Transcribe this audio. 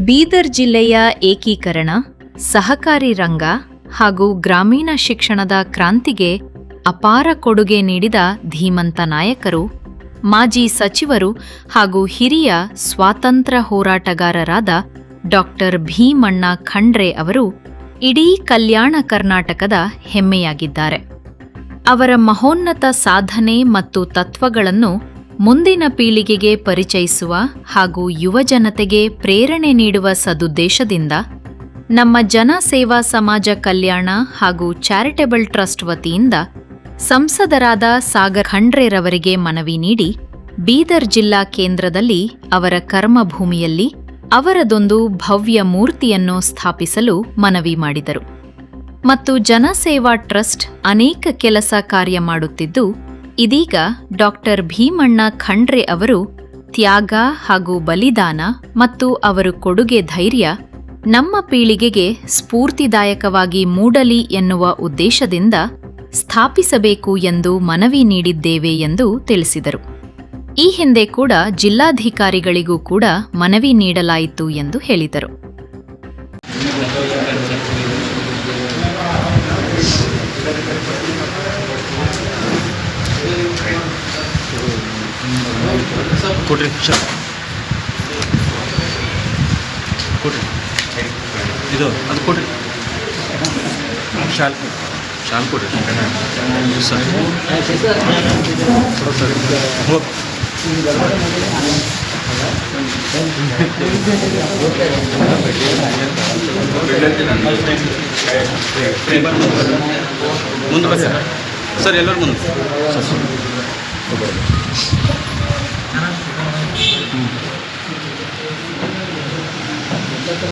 ಬೀದರ್ ಜಿಲ್ಲೆಯ ಏಕೀಕರಣ, ಸಹಕಾರಿ ರಂಗ ಹಾಗೂ ಗ್ರಾಮೀಣ ಶಿಕ್ಷಣದ ಕ್ರಾಂತಿಗೆ ಅಪಾರ ಕೊಡುಗೆ ನೀಡಿದ ಧೀಮಂತ ನಾಯಕರು, ಮಾಜಿ ಸಚಿವರು ಹಾಗೂ ಹಿರಿಯ ಸ್ವಾತಂತ್ರ್ಯ ಹೋರಾಟಗಾರರಾದ ಡಾಕ್ಟರ್ ಭೀಮಣ್ಣ ಖಂಡ್ರೆ ಅವರು ಇಡೀ ಕಲ್ಯಾಣ ಕರ್ನಾಟಕದ ಹೆಮ್ಮೆಯಾಗಿದ್ದಾರೆ. ಅವರ ಮಹೋನ್ನತ ಸಾಧನೆ ಮತ್ತು ತತ್ವಗಳನ್ನು ಮುಂದಿನ ಪೀಳಿಗೆಗೆ ಪರಿಚಯಿಸುವ ಹಾಗೂ ಯುವಜನತೆಗೆ ಪ್ರೇರಣೆ ನೀಡುವ ಸದುದ್ದೇಶದಿಂದ ನಮ್ಮ ಜನ ಸೇವಾ ಸಮಾಜ ಕಲ್ಯಾಣ ಹಾಗೂ ಚಾರಿಟೇಬಲ್ ಟ್ರಸ್ಟ್ ವತಿಯಿಂದ ಸಂಸದರಾದ ಸಾಗರ್ ಖಂಡ್ರೆರವರಿಗೆ ಮನವಿ ನೀಡಿ ಬೀದರ್ ಜಿಲ್ಲಾ ಕೇಂದ್ರದಲ್ಲಿ ಅವರ ಕರ್ಮಭೂಮಿಯಲ್ಲಿ ಅವರದೊಂದು ಭವ್ಯ ಮೂರ್ತಿಯನ್ನು ಸ್ಥಾಪಿಸಲು ಮನವಿ ಮಾಡಿದರು. ಮತ್ತು ಜನಸೇವಾ ಟ್ರಸ್ಟ್ ಅನೇಕ ಕೆಲಸ ಕಾರ್ಯ ಮಾಡುತ್ತಿದ್ದು, ಇದೀಗ ಡಾಕ್ಟರ್ ಭೀಮಣ್ಣ ಖಂಡ್ರೆ ಅವರು ತ್ಯಾಗ ಹಾಗೂ ಬಲಿದಾನ ಮತ್ತು ಅವರು ಕೊಡುಗೆ ಧೈರ್ಯ ನಮ್ಮ ಪೀಳಿಗೆಗೆ ಸ್ಫೂರ್ತಿದಾಯಕವಾಗಿ ಮೂಡಲಿ ಎನ್ನುವ ಉದ್ದೇಶದಿಂದ ಸ್ಥಾಪಿಸಬೇಕು ಎಂದು ಮನವಿ ನೀಡಿದ್ದೇವೆ ಎಂದು ತಿಳಿಸಿದರು. ಈ ಹಿಂದೆ ಕೂಡ ಜಿಲ್ಲಾಧಿಕಾರಿಗಳಿಗೂ ಕೂಡ ಮನವಿ ನೀಡಲಾಯಿತು ಎಂದು ಹೇಳಿದರು. ಕೊಡ್ರಿ ಕೊಡ್ರಿ ಇದು ಅದು ಕೊಡ್ರಿ ಶಾಲ್ ಕೊಡ್ರಿ ಸರ್ ಹೋಗಿ ಮುಂದೆ ಬರ್ರಿ ಸರ್, ಎಲ್ಲರೂ ಮುಂದೆ